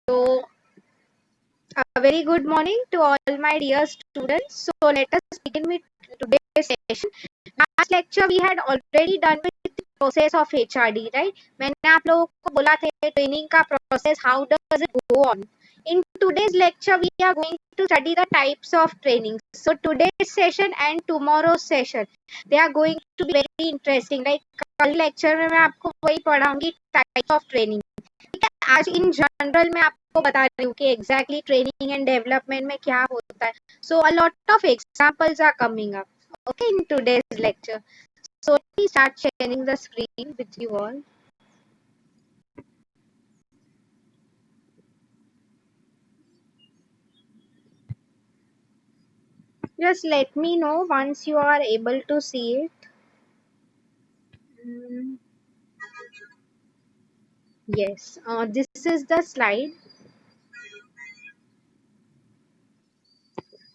So, a very good morning to all my dear students. So, let us begin with today's session. Last lecture we had already done with the process of HRD, right? मैंने आप लोगों को बोला था training का process, how does it go on? In today's lecture, we are going to study the types of training. So, today's session and tomorrow's session, they are going to be very interesting. Like कल lecture में मैं आपको वही पढ़ाऊंगी types of training. आज in general में आपको बता रही हूँ कि एग्जैक्टली ट्रेनिंग एंड डेवलपमेंट में क्या होता है. So a lot of examples are coming up okay in today's lecture. So let me start sharing the screen with you all. Just let me know once you are able to see it. Yes, this is the slide.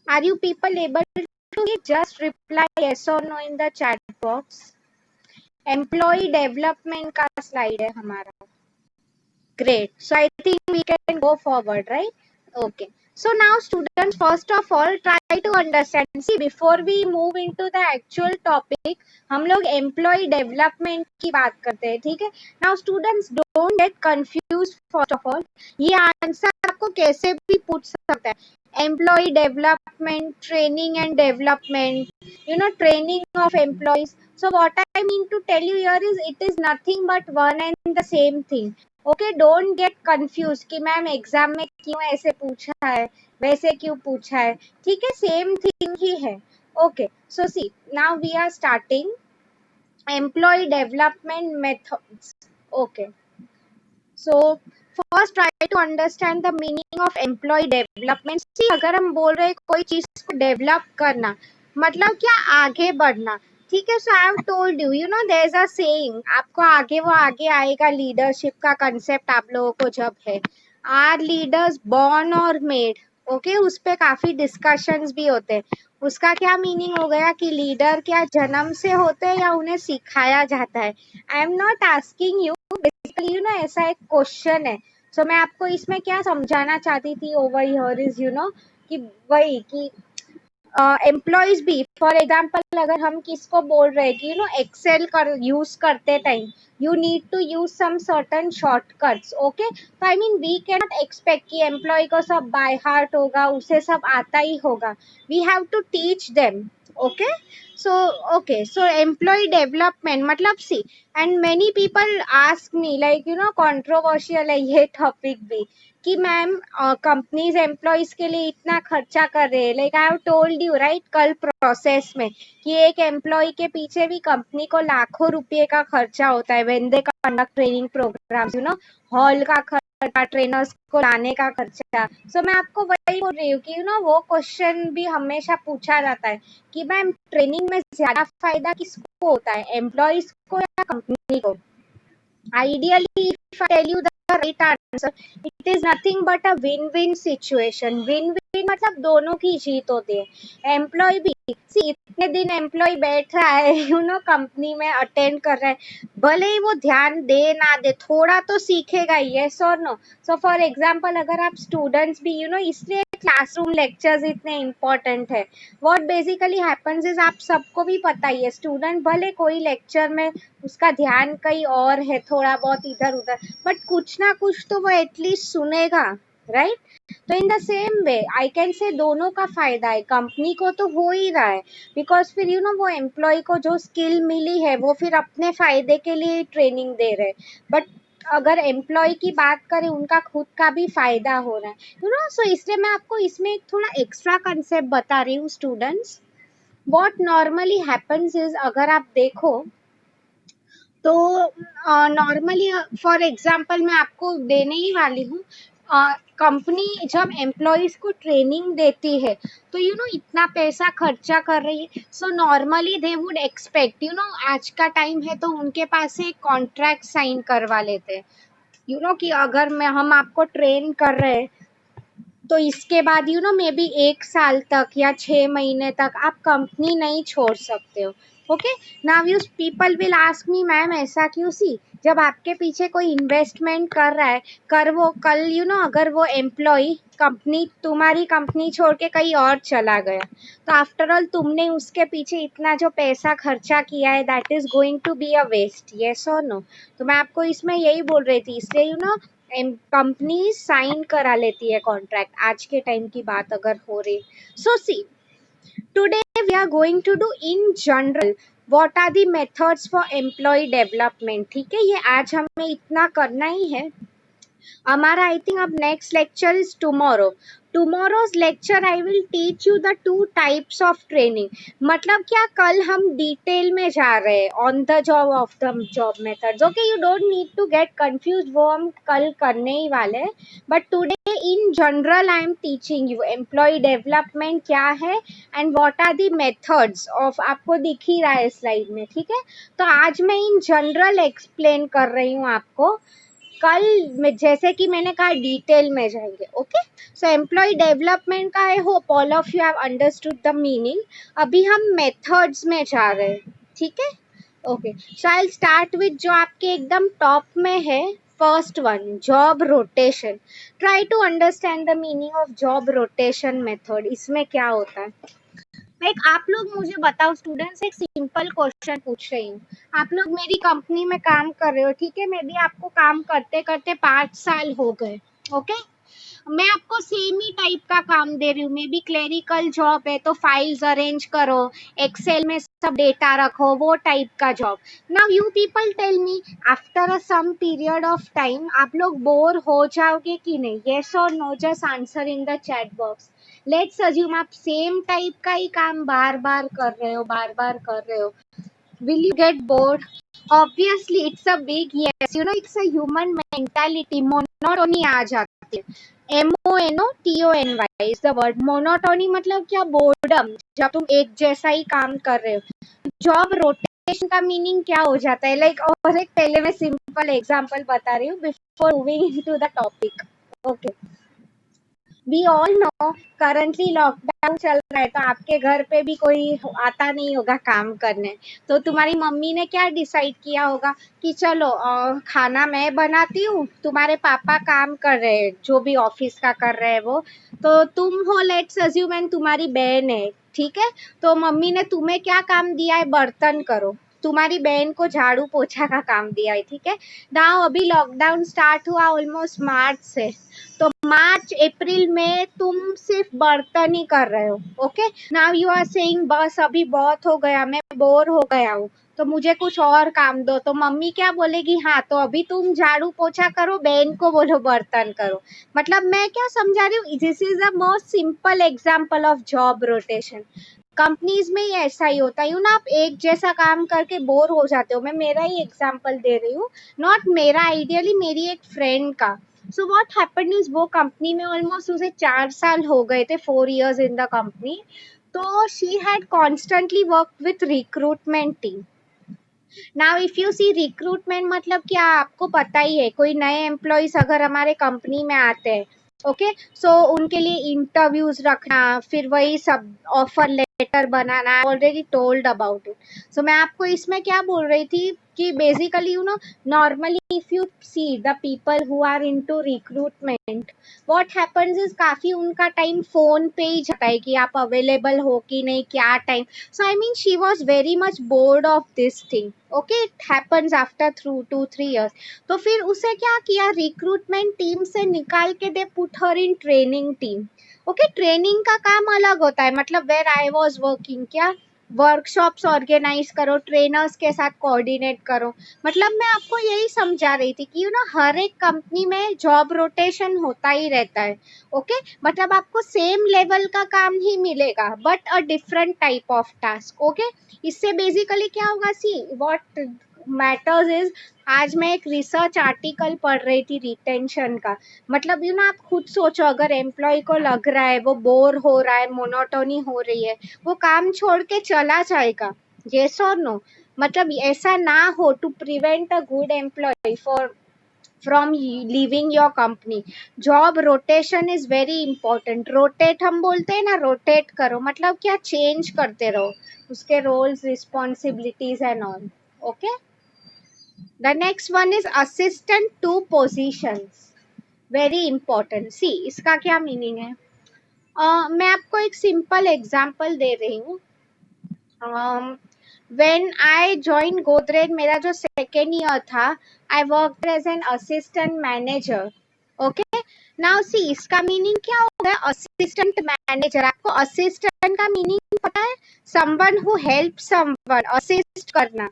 Are you people able to just reply yes or no in the chat box? Employ development का slide है हमारा. Great. So I think we can go forward, right? Okay. So now students, first of all, try to understand. See, before we move into the actual topic, हम लोग employee development की बात करते हैं, ठीक है? Now students, don't get confused. First of all, ये answer आपको कैसे भी पूछ सकता है. Employee development, training and development, training of employees. So what I mean to tell you here is, it is nothing but one and the same thing. Okay, don't get confuse कि ma'am exam में क्यों ऐसे पूछा है, वैसे क्यों पूछा है. ठीक है, सेम थिंग ही है. Okay, so see now we are starting employ development methods. Okay, so first try to understand the meaning of employ development. See, अगर हम बोल रहे हैं कोई चीज को डेवलप करना, मतलब क्या, आगे बढ़ना. ठीक है, so I have told you, there is a saying, आपको आगे वो आगे आएगा. लीडरशिप का कंसेप्ट आप लोगों को जब है, आर लीडर्स बॉर्न और मेड. ओके, उस पे काफी डिस्कशंस भी होते हैं. उसका क्या मीनिंग हो गया कि लीडर क्या जन्म से होते हैं या उन्हें सिखाया जाता है. आई am not asking you, basically ऐसा एक क्वेश्चन है. सो मैं आपको इसमें क्या समझाना चाहती थी ओवर हियर इज कि वही कि एम्प्लॉयज भी, फॉर एग्जाम्पल अगर हम किसको बोल रहे हैं कि एक्सेल कर यूज करते time you need to use some certain shortcuts. Okay, तो I mean we can not expect कि एम्प्लॉय को सब बाय हार्ट होगा, उसे सब आता ही होगा. We have to teach them. Okay, so okay, so employee development matlab, see, and many people ask me like controversial है ये topic भी कि मैम कंपनीज एम्प्लॉयज के लिए इतना खर्चा कर रहे हैं. Like I have told you right कल प्रोसेस में कि एक एम्प्लॉय के पीछे भी कंपनी को लाखों रुपए का खर्चा होता है. When they conduct training programs, hall का खर्चा, ट्रेनर्स को लाने का खर्चा. सो मैं आपको वही बोल रही हूँ कि वो क्वेश्चन भी हमेशा पूछा जाता है कि मैम ट्रेनिंग में ज्यादा फायदा किसको होता है, एम्प्लॉयज को या कंपनी को. Ideally, if I tell you the right answer, it is nothing but a win-win situation. Win-win मतलब दोनों की जीत होती है. एम्प्लॉय भी, सी, इतने दिन एम्प्लॉय बैठ रहा है कंपनी में अटेंड कर रहा है, भले ही वो ध्यान दे ना दे, थोड़ा तो सीखेगा. यस और नो. सो फॉर एग्जाम्पल अगर आप स्टूडेंट्स भी इसलिए क्लासरूम लेक्चर्स इतने इम्पोर्टेंट है. व्हाट बेसिकली हैपेंस इज, आप सबको भी पता ही है, स्टूडेंट भले कोई लेक्चर में उसका ध्यान कहीं और है, थोड़ा बहुत इधर उधर, बट कुछ ना कुछ तो वो एटलीस्ट सुनेगा, राइट. तो in the same way I can say दोनों का फायदा है. कंपनी को तो हो ही रहा है, बिकॉज फिर वो एम्प्लॉय को जो स्किल मिली है वो फिर अपने फायदे के लिए ट्रेनिंग दे रहे. बट अगर एम्प्लॉय की बात करें, उनका खुद का भी फायदा हो रहा है, सो इसलिए मैं आपको इसमें एक थोड़ा एक्स्ट्रा कंसेप्ट बता रही हूँ students. What normally happens is, अगर आप देखो तो नॉर्मली फॉर एग्जांपल मैं आपको देने ही वाली हूँ. कंपनी जब एम्प्लॉयज को ट्रेनिंग देती है तो इतना पैसा खर्चा कर रही है. So normally they would expect, आज का टाइम है तो उनके पास से एक कॉन्ट्रैक्ट साइन करवा लेते हैं. कि अगर मैं हम आपको ट्रेन कर रहे हैं तो इसके बाद मे बी 1 साल तक या 6 महीने तक आप कंपनी नहीं छोड़ सकते हो. Okay, now you people will ask me ma'am ऐसा क्यों. सी, जब आपके पीछे कोई इन्वेस्टमेंट कर रहा है, कर वो कल अगर वो एम्प्लॉय कंपनी तुम्हारी कंपनी छोड़ के कहीं और चला गया, तो आफ्टर ऑल तुमने उसके पीछे इतना जो पैसा खर्चा किया है, that is going to be a waste, yes और नो? तो मैं आपको इसमें यही बोल रही थी, इसलिए कंपनी साइन करा लेती है कॉन्ट्रैक्ट, आज के टाइम की बात अगर हो रही। सो सी, today we are going to do in general what are the methods for employee development। ठीक है, ये आज हमें इतना करना ही है। हमारा आई थिंक अब next lecture is tomorrow. Tomorrow's lecture I will teach you the two types of training. मतलब क्या, कल हम डिटेल में जा रहे हैं on the job of the job methods. Okay, you don't need to get confuse, वो हम कल करने ही वाले हैं। But today in general I am teaching you employ development क्या है and what are the methods of, आपको दिख ही रहा है स्लाइड में। ठीक है, तो आज मैं इन जनरल एक्सप्लेन कर रही हूँ आपको, कल में जैसे कि मैंने कहा डिटेल में जाएंगे। ओके, सो एम्प्लॉय डेवलपमेंट का I hope all of you have understood the meaning. अभी हम मेथड्स में जा रहे हैं। ठीक है, okay, so I start with जो आपके एकदम टॉप में है, first one, job rotation. Try to understand the meaning of job rotation method. इसमें क्या होता है, लाइक आप लोग मुझे बताओ, स्टूडेंट्स, एक सिंपल क्वेश्चन पूछ रही हूँ। आप लोग मेरी कंपनी में काम कर रहे हो, ठीक है, मे बी आपको काम करते करते 5 साल हो गए। ओके, मैं आपको सेम ही टाइप का काम दे रही हूँ, मे बी क्लेरिकल जॉब है, तो फाइल्स अरेंज करो, एक्सेल में सब डेटा रखो, वो टाइप का job. Now you people tell me, after a sum period of time आप लोग बोर हो जाओगे कि नहीं? येस और no, just answer in the chat box. Let's assume आप सेम टाइप का ही काम बार बार कर रहे हो, बार बार कर रहे हो, will you get bored? Obviously it's a big yes, it's a human mentality, monotony आ जाती है। MONOTONY is the word, monotony मतलब क्या, बोर्डम, जब तुम एक जैसा ही काम कर रहे हो। जॉब रोटेशन का मीनिंग क्या हो जाता है, लाइक, और एक पहले मैं सिंपल एग्जांपल बता रही हूँ before moving into the topic. Okay, we all know currently lockdown चल रहा है, तो आपके घर पे भी कोई आता नहीं होगा काम करने। तो तुम्हारी मम्मी ने क्या डिसाइड किया होगा कि चलो खाना मैं बनाती हूँ, तुम्हारे पापा काम कर रहे हैं, जो भी ऑफिस का कर रहे हैं वो, तो तुम हो, लेट्स अज्यूम, एंड तुम्हारी बहन है। ठीक है, तो मम्मी ने तुम्हें क्या काम दिया है, बर्तन करो, तुम्हारी बहन को झाड़ू पोछा का काम दिया है। ठीक है, नाउ अभी लॉकडाउन स्टार्ट हुआ ऑलमोस्ट मार्च से, तो मार्च अप्रैल में तुम सिर्फ बर्तन ही कर रहे हो। Okay, now you are saying बस अभी बहुत हो गया, मैं बोर हो गया हूँ, तो मुझे कुछ और काम दो। तो मम्मी क्या बोलेगी, हाँ तो अभी तुम झाड़ू पोछा करो, बहन को बोलो बर्तन करो। मतलब मैं क्या समझा रही हूँ, this is the most simple example of job rotation. Companies में ही ऐसा ही होता है ना, आप एक जैसा काम करके बोर हो जाते हो। मैं मेरा ही एग्जाम्पल दे रही हूँ, नॉट मेरा, आइडियली मेरी एक फ्रेंड का। सो व्हाट हैपेंड इज, वो कंपनी में ऑलमोस्ट उसे 4 साल हो गए थे, 4 years इन द कंपनी। तो she had constantly work with recruitment team. Now if you see, recruitment मतलब क्या, आपको पता ही है, कोई नए एम्प्लॉयज अगर हमारे कंपनी में आते हैं, ओके, सो उनके लिए इंटरव्यूज रखना, फिर वही सब ऑफर लेटर बनाना, already told about it. So मैं आपको इसमें क्या बोल रही थी कि basically normally if you see the people who are into recruitment, what happens is, काफी उनका टाइम फोन पे ही जाता है कि आप अवेलेबल हो कि नहीं, क्या time. So I mean she was very much bored of this thing. Okay, it happens after through 2-3 years. तो फिर उसे क्या किया, रिक्रूटमेंट टीम से निकाल के they put her in training team. Okay, training का काम अलग होता है, मतलब वेर आई वॉज वर्किंग, क्या वर्कशॉप्स ऑर्गेनाइज करो, ट्रेनर्स के साथ कोऑर्डिनेट करो। मतलब मैं आपको यही समझा रही थी कि हर एक कंपनी में जॉब रोटेशन होता ही रहता है। ओके, मतलब आपको सेम लेवल का काम ही मिलेगा but a different type of task. Okay, इससे बेसिकली क्या होगा, सी व्हाट मैटर्स इज, आज मैं एक रिसर्च आर्टिकल पढ़ रही थी रिटेंशन का। मतलब आप खुद सोचो, अगर एम्प्लॉय को लग रहा है वो बोर हो रहा है, मोनोटोनी हो रही है, वो काम छोड़ के चला जाएगा, येस और नो? मतलब ऐसा ना हो, to prevent a good employ for from leaving your company, job rotation is very important. Rotate हम बोलते हैं ना, रोटेट करो मतलब क्या, चेंज करते रहो उसके roles, responsibilities and all. Okay, The next one is assistant to positions. Very important. See, इसका क्या मीनिंग है? मैं आपको एक सिंपल एग्जांपल दे रही हूँ. When I joined Godrej, मेरा जो सेकेंड ईयर था, I worked as an assistant manager. Okay? Now see, इसका मीनिंग क्या हो गया? Assistant manager. आपको असिस्टेंट का मीनिंग पता है? Someone who helps someone, assist करना.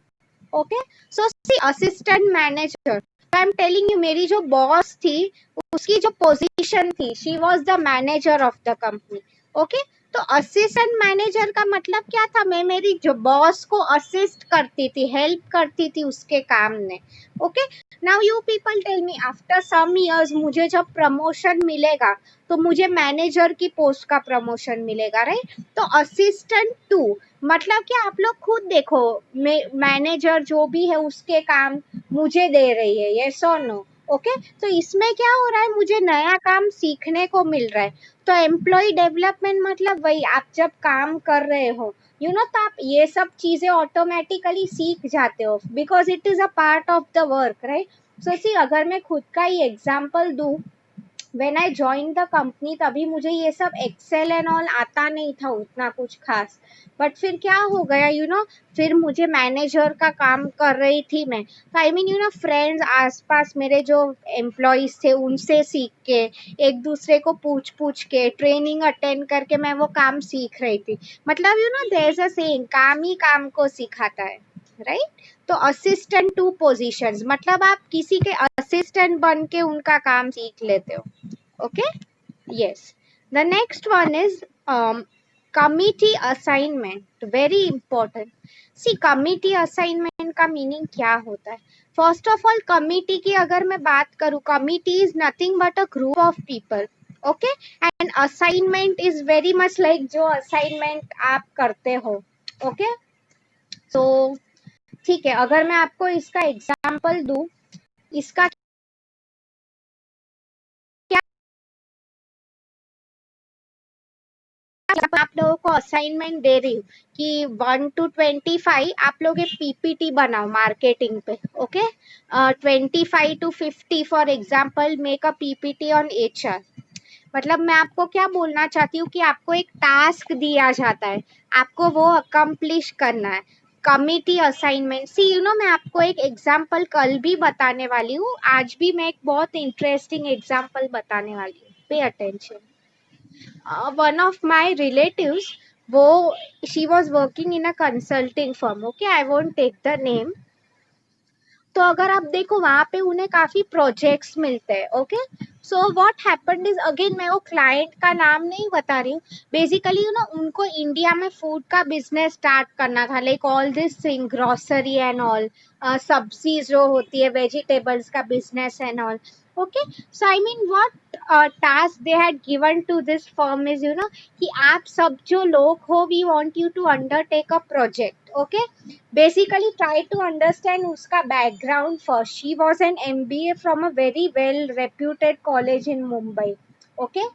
Okay, so see assistant manager. I am telling you, मेरी जो बॉस थी उसकी जो पोजीशन थी, she was the manager of the company. Okay, तो असिस्टेंट मैनेजर का मतलब क्या था? मैं मेरी जो बॉस को असिस्ट करती थी, हेल्प करती थी उसके काम में. Okay, now you people tell me, after some years मुझे जब प्रमोशन मिलेगा तो मुझे मैनेजर की पोस्ट का प्रमोशन मिलेगा, राइट? तो असिस्टेंट टू मतलब कि आप लोग खुद देखो, मैनेजर जो भी है उसके काम मुझे दे रही है, यस और नो? ओके, तो इसमें क्या हो रहा है? मुझे नया काम सीखने को मिल रहा है. तो एम्प्लॉय डेवलपमेंट मतलब वही, आप जब काम कर रहे हो तो आप ये सब चीजें ऑटोमेटिकली सीख जाते हो, because it is a part of the work, right? So see, अगर मैं खुद का ही एग्जाम्पल दूं, when I join the company तभी मुझे ये सब एक्सेल एंड ऑल आता नहीं था उतना कुछ खास. बट फिर क्या हो गया, फिर मुझे मैनेजर का काम कर रही थी मैं, तो आई मीन फ्रेंड्स आसपास मेरे जो एम्प्लॉयज थे उनसे सीख के, एक दूसरे को पूछ पूछ के, ट्रेनिंग अटेंड करके मैं वो काम सीख रही थी. मतलब देयर इज अ सेइंग, काम ही काम को सिखाता है, राइट? तो असिस्टेंट टू पोजीशंस मतलब आप किसी के असिस्टेंट बन के उनका काम सीख लेते हो. Okay, yes. The next one is committee assignment. Very important. See, committee assignment का meaning क्या होता है? First of all, committee की अगर मैं बात करूँ, committee is nothing but a group of people. Okay, and assignment is very much like जो assignment आप करते हो. Okay, so ठीक है, अगर मैं आपको इसका एग्जाम्पल दूं, इसका आप लोगों को असाइनमेंट दे रही हूँ कि 1 to 25 आप लोग एक पीपीटी बनाओ मार्केटिंग पे. Okay, 25 to 50 for example make a PPT on HR. मतलब मैं आपको क्या बोलना चाहती हूँ कि आपको एक टास्क दिया जाता है, आपको वो अकम्प्लिश करना है. Committee assignment. सी मैं आपको एक एग्जाम्पल कल भी बताने वाली हूँ, आज भी मैं एक बहुत इंटरेस्टिंग एग्जाम्पल बताने वाली हूँ. Pay attention. One of my relatives, वो she was working in a consulting firm. Okay, I won't take the name. तो अगर आप देखो वहां पे उन्हें काफी प्रोजेक्ट्स मिलते हैं. Okay, so what happened is, again मैं वो क्लाइंट का नाम नहीं बता रही हूँ. बेसिकली उनको इंडिया में फूड का बिजनेस स्टार्ट करना था, like all this thing, grocery and all, सब्जी जो होती है, वेजिटेबल्स का business and all. Okay, so I mean what task they had given to this firm is कि आप सब जो लोग हो, we want you to undertake a project. Okay, basically try to understand uska background first. She was an MBA from a very well reputed college in Mumbai. Okay,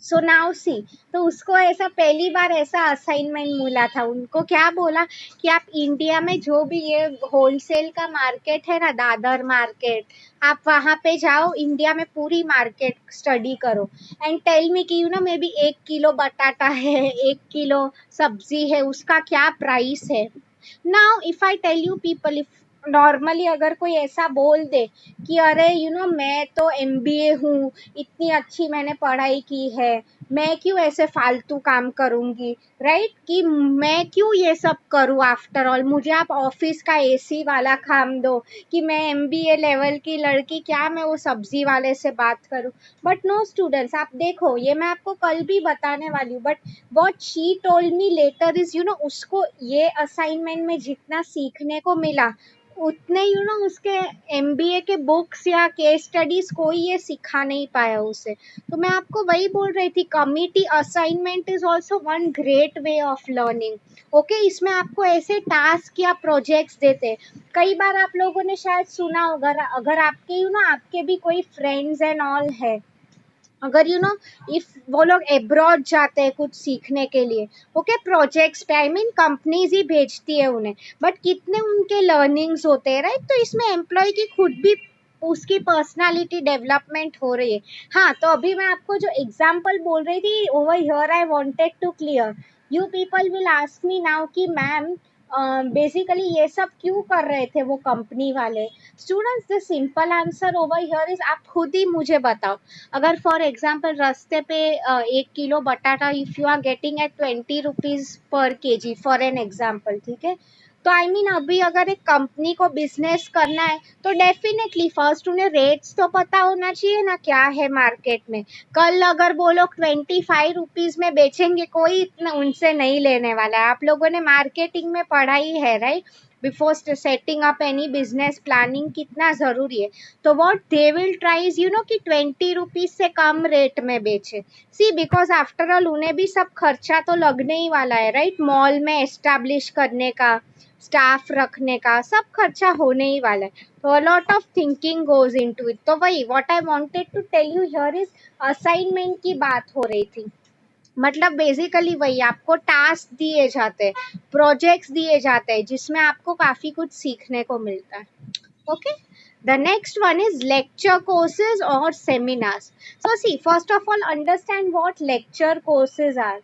so now see, तो उसको ऐसा पहली बार ऐसा assignment मिला था. उनको क्या बोला कि आप इंडिया में जो भी ये होलसेल का मार्केट है ना, दादर मार्केट, आप वहां पे जाओ, इंडिया में पूरी मार्केट स्टडी करो एंड टेल मी कि मे बी 1 किलो बटाटा है, 1 किलो सब्जी है, उसका क्या प्राइस है. Now if I tell you people, if normally अगर कोई ऐसा बोल दे कि अरे मैं तो एमबीए हूँ, इतनी अच्छी मैंने पढ़ाई की है, मैं क्यों ऐसे फालतू काम करूंगी, राइट? कि मैं क्यों ये सब करूँ, आफ्टर ऑल मुझे आप ऑफिस का एसी वाला काम दो, कि मैं एमबीए लेवल की लड़की, क्या मैं वो सब्जी वाले से बात करूँ. बट नो स्टूडेंट्स, आप देखो, ये मैं आपको कल भी बताने वाली हूँ, but what she told me later is उसको ये असाइनमेंट में जितना सीखने को मिला, उतने उसके एमबीए के बुक्स या केस स्टडीज कोई ये सिखा नहीं पाया उसे. तो मैं आपको वही बोल रही थी, committee assignment is also one great way of learning. Okay, इसमें आपको ऐसे टास्क या प्रोजेक्ट्स देते. कई बार आप लोगों ने शायद सुना होगा, अगर आपके आपके भी कोई फ्रेंड्स एंड ऑल है, अगर इफ वो लोग एब्रॉड जाते हैं कुछ सीखने के लिए, ओके, प्रोजेक्ट्स पे, आई मीन कंपनीज ही भेजती है उन्हें, बट कितने उनके लर्निंग्स होते हैं, राइट? तो इसमें एम्प्लॉय की खुद भी उसकी पर्सनालिटी डेवलपमेंट हो रही है। हाँ, तो अभी मैं आपको जो एग्जांपल बोल रही थी, over here I wanted to clear, you people will ask me now कि मैम बेसिकली ये सब क्यों कर रहे थे वो कंपनी वाले। Students, the simple answer over here is, आप खुद ही मुझे बताओ, अगर फॉर एग्जाम्पल रास्ते पे 1 किलो बटाटा if you are getting at 20 rupees per KG, for an example, ठीक है? तो आई मीन अभी अगर एक कंपनी को बिजनेस करना है तो डेफिनेटली फर्स्ट उन्हें रेट्स तो पता होना चाहिए ना, क्या है मार्केट में। कल अगर वो लोग 25 रुपीज में बेचेंगे, कोई इतना उनसे नहीं लेने वाला है। आप लोगों ने मार्केटिंग में पढ़ाई है, right? Before setting up any business, planning कितना जरूरी है। तो what they will try is कि 20 रुपीज से कम रेट में बेचे। सी, बिकॉज आफ्टर ऑल उन्हें भी सब खर्चा तो लगने ही वाला है, राइट? मॉल में एस्टैब्लिश करने का, स्टाफ रखने का, सब खर्चा होने ही वाला है। तो a lot of thinking goes into it. तो वही what I wanted to tell you here is, assignment की बात हो रही थी। मतलब बेसिकली वही आपको टास्क दिए जाते हैं, प्रोजेक्ट्स दिए जाते हैं, जिसमें आपको काफी कुछ सीखने को मिलता है। Okay, the next one is lecture courses or seminars. So see, first of all, understand what lecture courses are.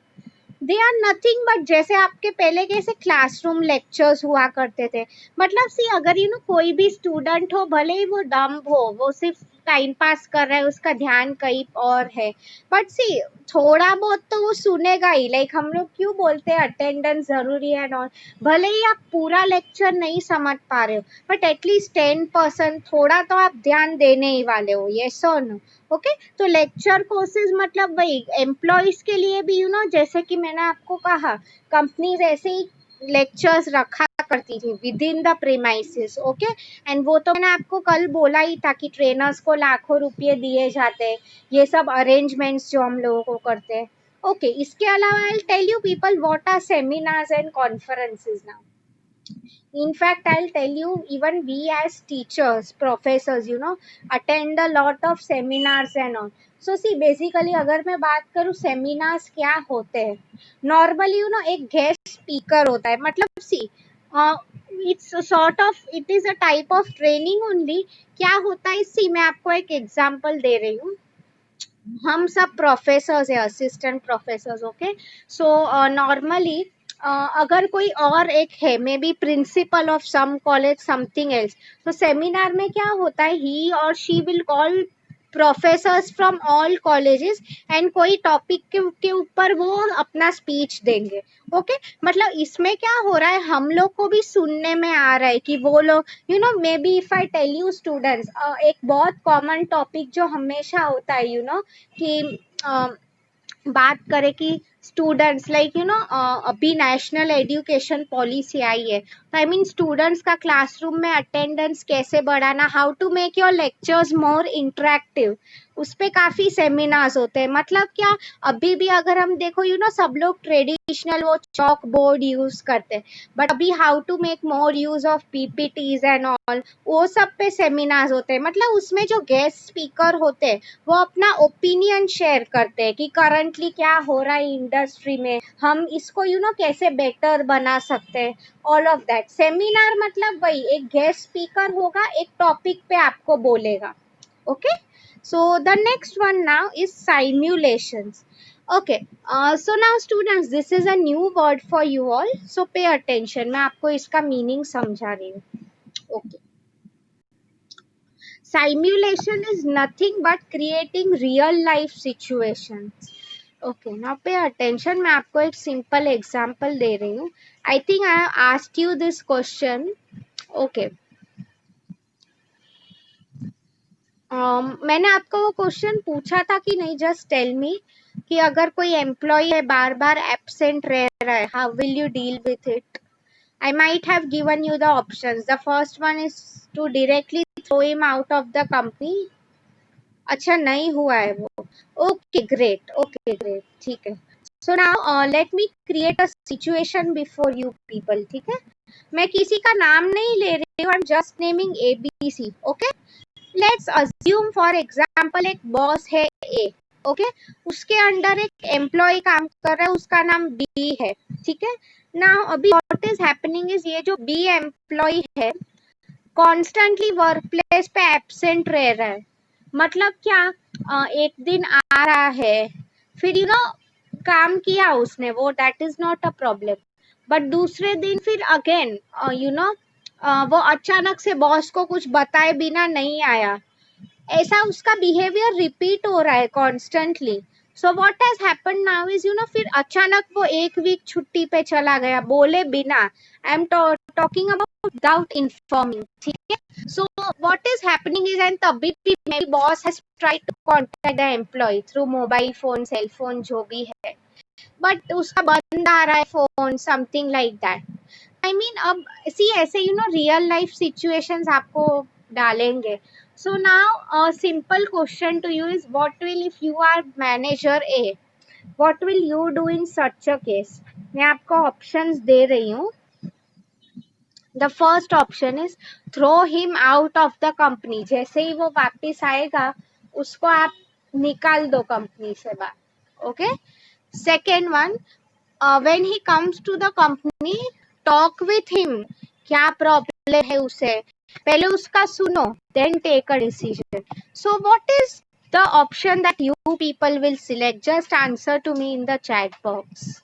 They are nothing but, जैसे आपके पहले कैसे क्लासरूम लेक्चर्स हुआ करते थे, मतलब सी अगर कोई भी स्टूडेंट हो, भले ही वो डम्ब हो, वो सिर्फ टाइम पास कर रहा है, उसका ध्यान कहीं और है, बट सी थोड़ा बहुत तो वो सुनेगा ही। लाइक हम लोग क्यों बोलते हैं अटेंडेंस जरूरी है नॉन, भले ही आप पूरा लेक्चर नहीं समझ पा रहे हो, बट एटलीस्ट 10% थोड़ा तो आप ध्यान देने ही वाले हो, यस और नो? ओके, तो लेक्चर कोर्सेज मतलब वही एम्प्लॉयज के लिए भी, जैसे कि मैंने आपको कहा, कंपनीज ऐसे ही लेक्चर्स रखा करती थी with in the premises, okay. And वो तो मैंने आपको कल बोला ही था कि ट्रेनर्स को लाखों रुपए दिए जाते हैं, ये सब अरेंजमेंट्स जो हम लोगों को करते हैं, ओके। इसके अलावा I tell you people what are seminars and conferences now. In fact, I'll tell you, even we as teachers, professors, attend a lot of seminars and all. So see, basically अगर मैं बात करूँ seminars क्या होते हैं, normally एक guest speaker होता है, मतलब see it's sort of, it is a type of training only. क्या होता है, सी मैं आपको एक एग्जांपल दे रही हूँ। हम सब प्रोफेसर्स है, assistant professors, okay. So normally अगर कोई और एक है, may be principal of some college, something else, तो सेमिनार में क्या होता है, ही और she will call professors from all colleges, and कोई टॉपिक के ऊपर वो अपना स्पीच देंगे, ओके। मतलब इसमें क्या हो रहा है, हम लोग को भी सुनने में आ रहा है कि वो लोग, may be if I tell you students, एक बहुत कॉमन टॉपिक जो हमेशा होता है, कि बात करें कि स्टूडेंट्स, लाइक अभी नेशनल एजुकेशन पॉलिसी आई है, तो आई मीन स्टूडेंट्स का क्लासरूम में अटेंडेंस कैसे बढ़ाना, how to make your lectures more interactive, उस पे काफी सेमिनार्स होते हैं। मतलब क्या, अभी भी अगर हम देखो, सब लोग ट्रेडिशनल वो चॉक बोर्ड यूज करते हैं, बट अभी how to make more use of PPTs and all, वो सब पे सेमिनार्स होते हैं। मतलब उसमें जो गेस्ट स्पीकर होते हैं, वो अपना ओपिनियन शेयर करते हैं कि करंटली क्या हो रहा है इंडस्ट्री में, हम इसको कैसे बेटर बना सकते हैं, ऑल ऑफ दैट। सेमिनार मतलब वही, एक गेस्ट स्पीकर होगा, एक टॉपिक पे आपको बोलेगा, okay. So the next one now is simulations. Okay, so now students, this is a new word for you all. So pay attention. मैं आपको इसका meaning समझा रही हूँ. Okay. Simulation is nothing but creating real life situations. Okay, now pay attention. मैं आपको एक simple example दे रही हूँ. I think I have asked you this question. Okay. मैंने आपको वो क्वेश्चन पूछा था कि नहीं, जस्ट टेल मी, कि अगर कोई एम्प्लॉय है बार बार एब्सेंट रह रहा है, how will you deal with it? I might have given you the options. The first one is to directly throw him out of the company. अच्छा, नहीं हुआ है वो। ओके ग्रेट, ओके ग्रेट, ठीक है। So now let me create a situation before you people, ठीक है? मैं किसी का नाम नहीं ले रही हूँ, I am just naming ABC, okay. Let's assume for example एक बॉस है A, ओके, उसके अंडर एक एम्प्लॉय काम कर रहा है, उसका नाम बी है, ठीक है ना। अभी व्हाट इज हैपनिंग इज, ये जो बी एम्प्लॉय है कॉन्स्टेंटली वर्क प्लेस पे एब्सेंट रह रहा है। मतलब क्या, एक दिन आ रहा है, फिर काम किया उसने, वो that is not a problem, but दूसरे दिन फिर अगेन वो अचानक से बॉस को कुछ बताए बिना नहीं आया, ऐसा उसका बिहेवियर रिपीट हो रहा है constantly. So what has happened now is फिर अचानक वो एक वीक छुट्टी पे चला गया बोले बिना। I am talking about without informing, ठीक है। So what is happening is, and तभी भी मेरी boss has tried to contact the employ through mobile phone, cell phone, जो भी है, बट उसका बंद आ रहा है phone, something like that. I mean अब सी ऐसे रियल लाइफ सिचुएशंस आपको डालेंगे। So now a simple question to you is, what will, if you are manager A, what will you do in such a case. मैं आपको options दे रही हूँ। The first option is throw him out of the company, जैसे ही वो वापस आएगा उसको आप निकाल दो कंपनी से बाहर, okay. Second one, when he comes to the company, talk with him, क्या प्रॉब्लम है उसे, पहले उसका सुनो, then take a decision. So what is the option that you people will select? Just answer to me in the chat box.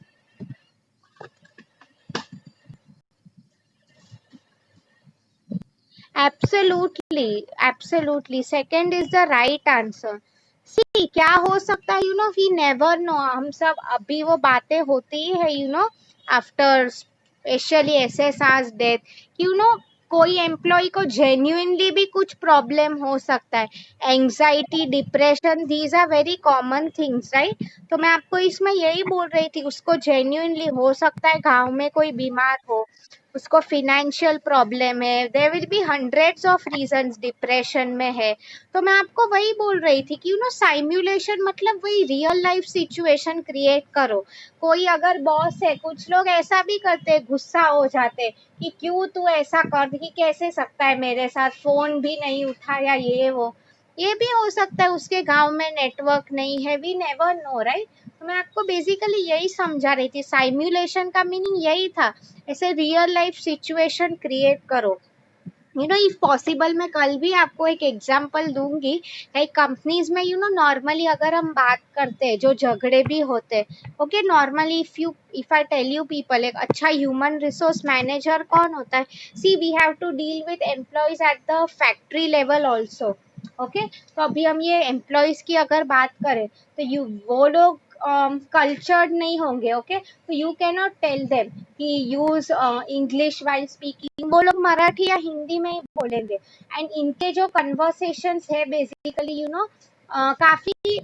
Absolutely, absolutely. Second is the right answer. See, क्या हो सकता है, we never know. हम सब अभी वो बातें होती है, after especially SSR's death, कोई एम्प्लॉय को जेन्युइनली भी कुछ प्रॉब्लम हो सकता है, anxiety, depression, these are very common things, right. तो मैं आपको इसमें यही बोल रही थी, उसको जेन्युइनली हो सकता है गांव में कोई बीमार हो, उसको फिनेंशियल प्रॉब्लम है, there will be hundreds of reasons, depression में है। तो मैं आपको वही बोल रही थी कि साइम्युलेशन मतलब वही रियल लाइफ सिचुएशन क्रिएट करो। कोई अगर बॉस है, कुछ लोग ऐसा भी करते हैं, गुस्सा हो जाते कि क्यों तू ऐसा कर, कि कैसे सकता है मेरे साथ, फोन भी नहीं उठाया, ये वो, ये भी हो सकता है उसके गांव में नेटवर्क नहीं है, वी नेवर नो, राइट। तो मैं आपको बेसिकली यही समझा रही थी, साइम्युलेशन का मीनिंग यही था, ऐसे रियल लाइफ सिचुएशन क्रिएट करो। इफ पॉसिबल मैं कल भी आपको एक एग्जांपल दूंगी। लाइक कंपनीज में नॉर्मली अगर हम बात करते हैं, जो झगड़े भी होते हैं, okay, normally if I tell you people, एक अच्छा ह्यूमन रिसोर्स मैनेजर कौन होता है, see we have to deal with employees at the factory level also, okay. तो अभी हम ये एम्प्लॉयज की अगर बात करें तो वो लोग कल्चर्ड नहीं होंगे, ओके। तो you can not tell them कि यूज इंग्लिश वाइल स्पीकिंग, वो लोग मराठी या हिंदी में ही बोलेंगे, एंड इनके जो कन्वर्सेशंस है बेसिकली काफी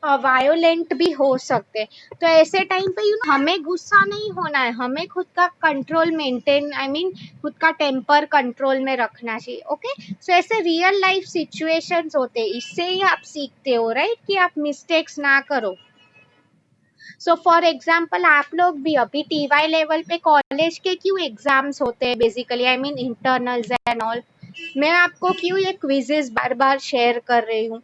वायोलेंट भी हो सकते। तो ऐसे टाइम पे हमें गुस्सा नहीं होना है, हमें खुद का कंट्रोल मेंटेन, आई मीन खुद का टेम्पर कंट्रोल में रखना चाहिए, ओके। सो ऐसे रियल लाइफ सिचुएशंस होते हैं, इससे ही आप सीखते हो, राइट, कि आप मिस्टेक्स ना करो। सो फॉर एग्जाम्पल आप लोग भी अभी टीवाई लेवल पे कॉलेज के क्यों एग्जाम्स होते हैं basically, I mean internals and all, मैं आपको क्यों ये क्विजेस बार बार शेयर कर रही हूँ।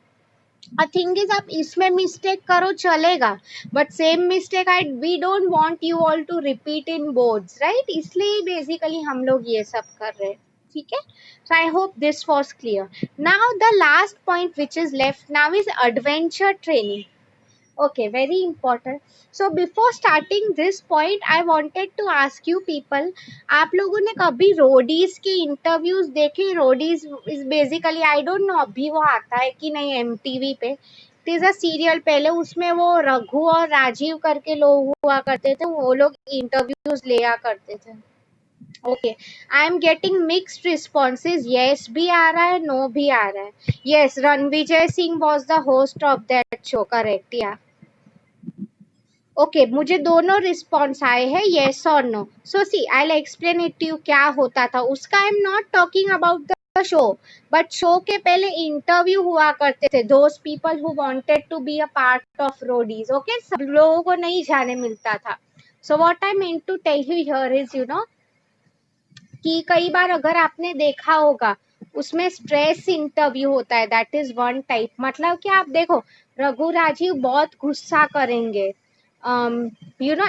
आई थिंक इज आप इसमें मिस्टेक करो चलेगा, but same mistake I we don't want you all to repeat in boards, right, इसलिए बेसिकली हम लोग ये सब कर रहे हैं, ठीक है। So I hope this was clear. Now the last point which is left now is adventure training. Okay, very important. So before starting this point, I wanted to ask you people, आप लोगों ने कभी Roadies के interviews देखे? Roadies is basically, I don't know अभी वो आता है कि नहीं एमटीवी पे, इट इज अ सीरियल, पहले उसमें वो रघु और राजीव करके लोग हुआ करते थे, वो लोग इंटरव्यूज लिया करते थे। Okay, I am getting mixed responses, yes भी आ रहा है, नो भी आ रहा है। Yes, Ranvijay Singh was the host of that show, correct, या ओके, मुझे दोनों रिस्पॉन्स आए हैं, येस और no. So see I explain it to you क्या होता था उसका। I am not talking about the show, but show के पहले इंटरव्यू हुआ करते थे, those people who wanted to be a part of Roadies, okay, सब लोगों को नहीं जाने मिलता था। So what I mean to tell you here is कि कई बार अगर आपने देखा होगा उसमें स्ट्रेस इंटरव्यू होता है, दैट इज वन टाइप। मतलब कि आप देखो, रघु राजीव बहुत गुस्सा करेंगे यू नो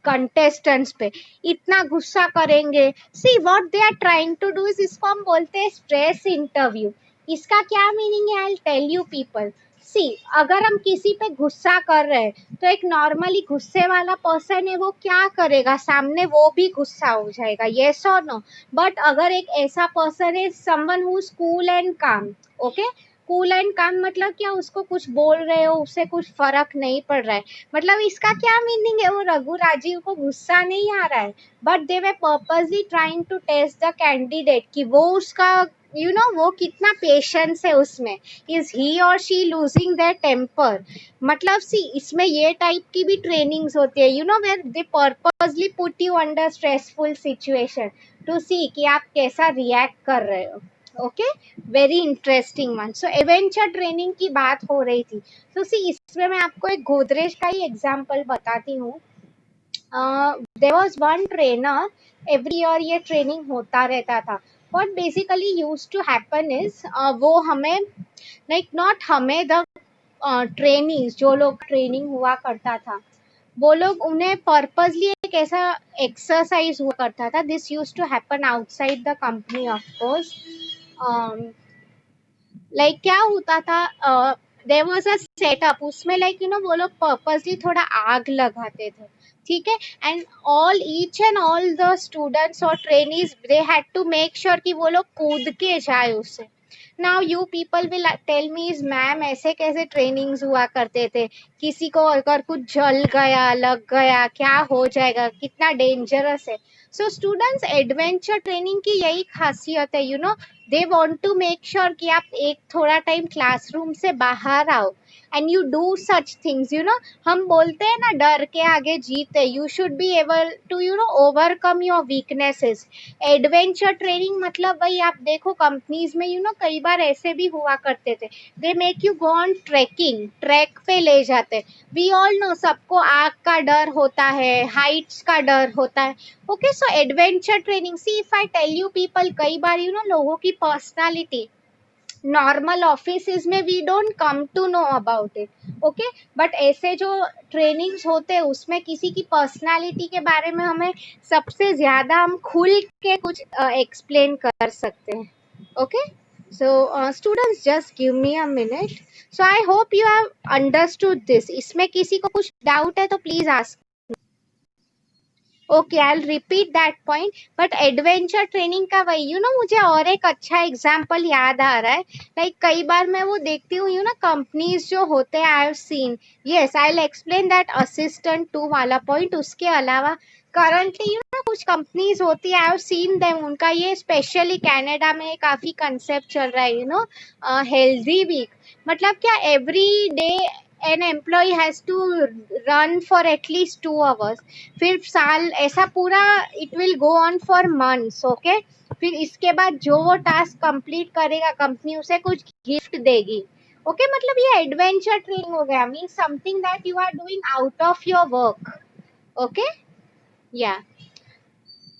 कंटेस्टेंट्स पे, इतना गुस्सा करेंगे। See what they are trying to do is, इसको हम बोलते हैं स्ट्रेस इंटरव्यू। इसका क्या मीनिंग है, आई टेल यू पीपल। सी अगर हम किसी पे गुस्सा कर रहे हैं तो एक नॉर्मली गुस्से वाला पर्सन है, वो क्या करेगा, सामने वो भी गुस्सा हो जाएगा, यस और नो। बट अगर एक ऐसा पर्सन है, someone who is cool and काम, ओके, कूल एंड काम मतलब क्या, उसको कुछ बोल रहे हो उससे कुछ फर्क नहीं पड़ रहा है, मतलब इसका क्या मीनिंग है, वो रघु राजीव को गुस्सा नहीं आ रहा है, बट दे वे purposely trying to test the candidate कि वो उसका वो कितना पेशेंस है उसमें, इज ही और शी लूजिंग देयर टेम्पर। मतलब सी इसमें ये टाइप की भी ट्रेनिंग्स होती है, where they purposely put you under stressful situation to see कि आप कैसा रिएक्ट कर रहे हो। Okay, very interesting one. So adventure training की बात हो रही थी, तो सी इसमें मैं आपको एक गोदरेज का ही एग्जांपल बताती हूँ। There was one trainer, every year ये ट्रेनिंग होता रहता था। What basically used to happen is, वो हमें लाइक नॉट हमें, द ट्रेनीज जो लोग ट्रेनिंग हुआ करता था, वो लोग उन्हें पर्पसली एक ऐसा एक्सरसाइज हुआ करता था, this used to happen outside the company of course. Like क्या होता था, देयर वाज अ सेटअप, उसमें लाइक वो लोग पर्पसली थोड़ा आग लगाते थे, ठीक है, and all each and all the students और trainees they had to make sure कि वो लोग कूद के जाए उससे। Now you people will tell me, is ma'am ऐसे कैसे ट्रेनिंग्स हुआ करते थे, किसी को अगर कुछ जल गया लग गया क्या हो जाएगा, कितना डेंजरस है। सो स्टूडेंट्स, एडवेंचर ट्रेनिंग की यही खासियत है, they want to make sure कि आप एक थोड़ा टाइम क्लासरूम से बाहर आओ and you do such things, हम बोलते हैं ना, डर के आगे जीत है, you should be able to overcome your weaknesses. Adventure training मतलब वही, आप देखो कंपनीज में कई बार ऐसे भी हुआ करते थे, they make you go on trekking, track पे ले जाते। वी ऑल नो, सबको आग का डर होता है, हाइट्स का डर होता है। Okay, so adventure training, see if I tell you people, कई बार लोगों की पर्सनालिटी नॉर्मल ऑफिस में we don't come to know about it, okay, but ऐसे जो ट्रेनिंग्स होते हैं उसमें किसी की पर्सनालिटी के बारे में हमें सबसे ज्यादा हम खुल के कुछ एक्सप्लेन कर सकते हैं। Okay, so students, just give me a minute. So I hope you have understood this. इसमें किसी को कुछ डाउट है तो please ask. Okay, I will repeat that point, but adventure training का वही मुझे और एक अच्छा एग्जांपल याद आ रहा है। लाइक कई बार मैं वो देखती हूँ कंपनीज जो होते हैं, I have seen, yes I will explain that assistant to वाला पॉइंट। उसके अलावा करंटली कुछ कंपनीज होती है, आई हैव सीन देम, उनका ये स्पेशली कनाडा में काफी कंसेप्ट चल रहा है, हेल्दी वीक। मतलब क्या, every day an employee has to run for at least 2 hours, फिर साल ऐसा पूरा, it will go on for months, okay. फिर इसके बाद जो वो टास्क कंप्लीट करेगा, कंपनी उसे कुछ गिफ्ट देगी, ओके। मतलब ये एडवेंचर ट्रेनिंग हो गया, mean something that you are doing out of your work, okay, या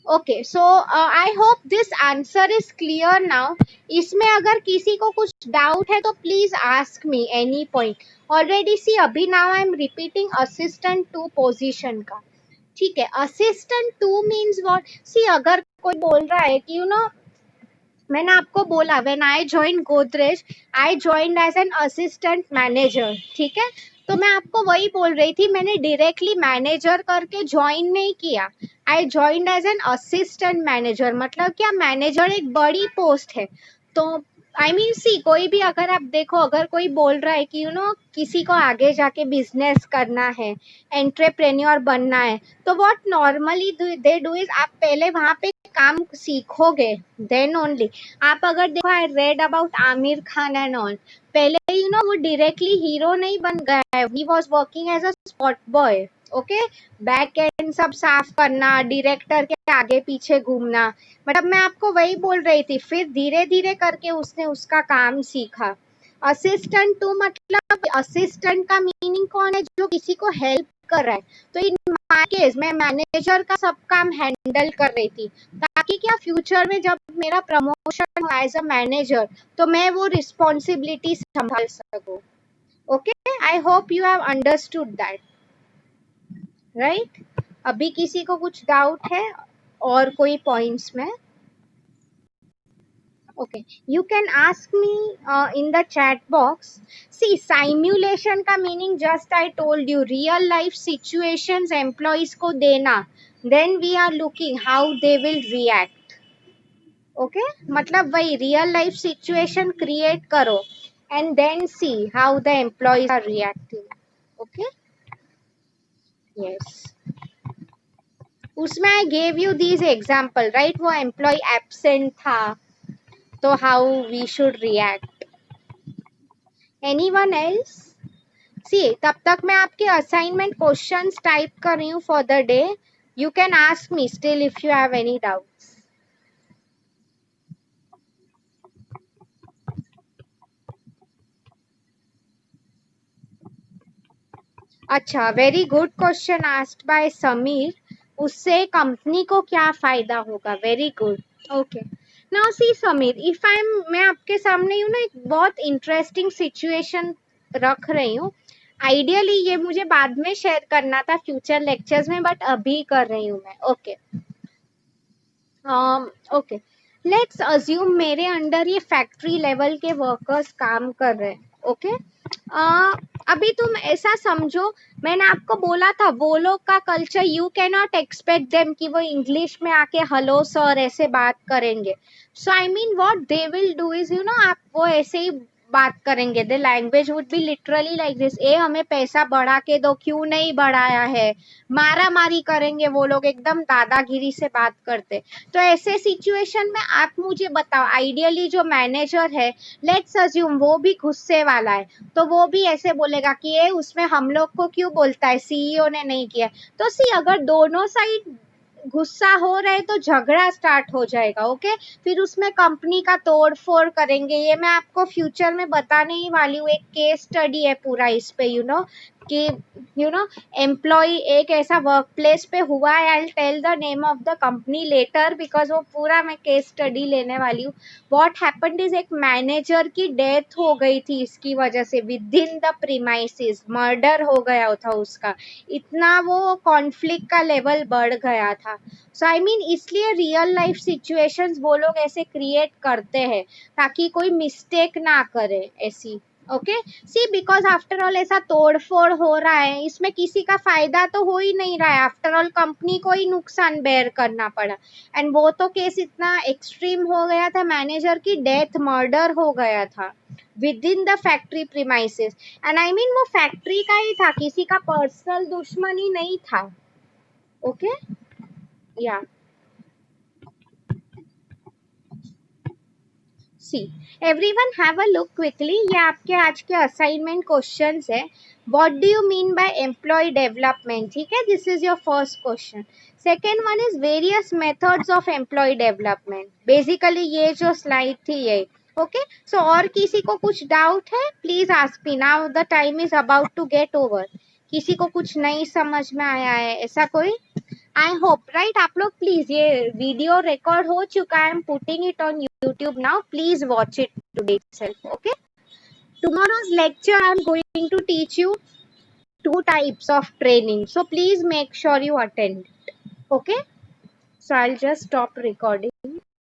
okay. So I hope this answer is clear now. इसमें अगर किसी को कुछ डाउट है तो please ask me any point. Already see अभी now I am repeating assistant to position का, ठीक है। Assistant to means what, see अगर कोई बोल रहा है कि मैंने आपको बोला, when I join Godrej, I joined as an assistant manager, ठीक है। तो मैं आपको वही बोल रही थी, मैंने डायरेक्टली मैनेजर करके ज्वाइन नहीं किया, I joined as an assistant manager. मतलब क्या, मैनेजर एक बड़ी पोस्ट है। तो आई मीन सी, कोई भी अगर आप देखो, अगर कोई बोल रहा है कि किसी को आगे जाके बिजनेस करना है, एंटरप्रेन्योर बनना है, तो what normally they do is, आप पहले वहां पे काम सीखोगे, देन ओनली। आप अगर देखो, I read about Aamir Khan and all, पहले वो डायरेक्टली हीरो नहीं बन गया है, he was working as a spot boy, okay. Back end सब साफ करना, डायरेक्टर के आगे पीछे घूमना, मतलब मैं आपको वही बोल रही थी। फिर धीरे धीरे करके उसने उसका काम सीखा। असिस्टेंट टू मतलब, असिस्टेंट का मीनिंग कौन है, जो किसी को हेल्प कर रहा है। तो इन माय केस मैं मैनेजर का सब काम हैंडल कर रही थी, ताकि क्या, फ्यूचर में जब मेरा प्रमोशन हो एज अ मैनेजर, तो मैं वो रिस्पॉन्सिबिलिटी संभाल सकूं, okay, I hope you have understood that, right? अभी किसी को कुछ डाउट है और कोई पॉइंट्स में? Okay, you can ask me in the chat box. See, simulation का meaning just I told you, real life situations employees को देना. Then we are looking how they will react. Okay, मतलब वही real life situation create करो and then see how the employees are reacting. Okay, yes. उसमें I gave you these example, right? वो employee absent था, तो how we should react. Anyone else? सी, तब तक मैं आपके असाइनमेंट क्वेश्चंस टाइप कर रही हूँ for the day. You can ask me still if you have any doubts. अच्छा, very good question asked by Sameer. उससे कंपनी को क्या फायदा होगा? Very good. Okay, now see Sameer, if I am, मैं आपके सामने यू ना एक बहुत इंटरेस्टिंग सिचुएशन रख रही हूँ. आइडियली ये मुझे बाद में शेयर करना था फ्यूचर लेक्चर्स में, बट अभी कर रही हूँ मैं. ओके, ओके, लेट्स अज्यूम मेरे अंडर ये फैक्ट्री लेवल के वर्कर्स काम कर रहे हैं. ओके, अभी तुम ऐसा समझो, मैंने आपको बोला था वो लोग का culture, you can not expect them कि वो इंग्लिश में आके हेलो सर ऐसे बात करेंगे. So I mean what they will do is, you know, आप वो ऐसे ही बात करेंगे. The language would be literally like this: ए हमें पैसा बढ़ा के दो, क्यों नहीं बढ़ाया है. मारा मारी करेंगे वो लोग, एकदम दादागिरी से बात करते. तो ऐसे सिचुएशन में आप मुझे बताओ, आइडियली जो मैनेजर है, लेट्स अज्यूम वो भी गुस्से वाला है, तो वो भी ऐसे बोलेगा कि ये उसमें हम लोग को क्यों बोलता है, सीईओ ने नहीं किया. तो सी, अगर दोनों साइड गुस्सा हो रहे तो झगड़ा स्टार्ट हो जाएगा. ओके, फिर उसमें कंपनी का तोड़ फोड़ करेंगे. ये मैं आपको फ्यूचर में बताने ही वाली हूँ, एक केस स्टडी है पूरा इस पे, यू नो, कि यू नो एम्प्लॉय एक ऐसा वर्क प्लेस पे हुआ है. I tell the name of the company later, because वो पूरा मैं केस स्टडी लेने वाली हूँ. व्हाट हैपेंड इज, एक मैनेजर की डेथ हो गई थी इसकी वजह से, within the premises murder हो गया था उसका. इतना वो कॉन्फ्लिक्ट का लेवल बढ़ गया था. सो आई मीन इसलिए रियल लाइफ सिचुएशंस वो लोग ऐसे क्रिएट करते हैं ताकि कोई मिस्टेक ना करे ऐसी. Okay, see, because after all ऐसा तोड़फोड़ हो रहा है, इसमें किसी का फायदा तो हो ही नहीं रहा है. आफ्टर ऑल कंपनी को ही नुकसान बेयर करना पड़ा. एंड वो तो केस इतना एक्सट्रीम हो गया था, मैनेजर की डेथ, मर्डर हो गया था with in the factory premises. And I mean वो फैक्ट्री का ही था, किसी का पर्सनल दुश्मनी नहीं था. ओके, या see, everyone have a look quickly. ये आपके आज के असाइनमेंट क्वेश्चंस है. What do you mean by employ development? ठीक है, this is your first question. Second one is various methods of employ development. Basically ये जो स्लाइड थी ये. ओके, सो और किसी को कुछ डाउट है? Please ask me now, the time is about to get over. किसी को कुछ नहीं समझ में आया है ऐसा कोई? आई होप, राइट, आप लोग प्लीज, ये वीडियो रिकॉर्ड हो चुका है, I am putting it on YouTube now. Please watch it today itself. Okay, tomorrow's lecture I am going to teach you two types of training, so please make sure you attend. Okay, so I'll just stop recording.